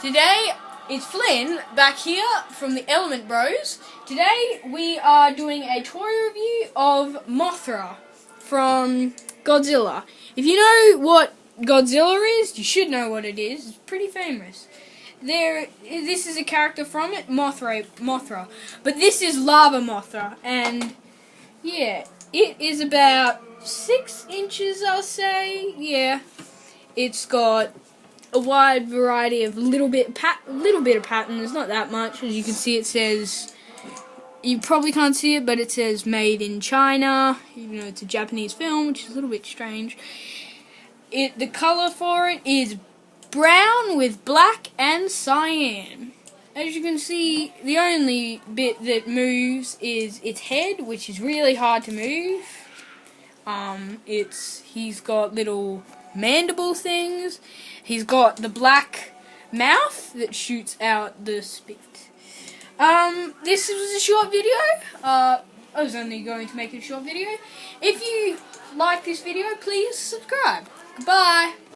Today it's Flynn back here from the Element Bros. Today we are doing a toy review of Mothra from Godzilla. If you know what Godzilla is, you should know what it is. It's pretty famous. This is a character from it, Mothra. But this is Lava Mothra, and yeah, it is about 6 inches, I'll say. Yeah, it's got a wide variety of little bit of pattern. There's not that much. As you can see, it says, you probably can't see it, but it says made in China, even though it's a Japanese film, which is a little bit strange. The color for it is brown with black and cyan. As you can see, the only bit that moves is its head, which is really hard to move. He's got little mandible things. He's got the black mouth that shoots out the spit. This was a short video. I was only going to make it a short video. If you like this video, please subscribe. Goodbye.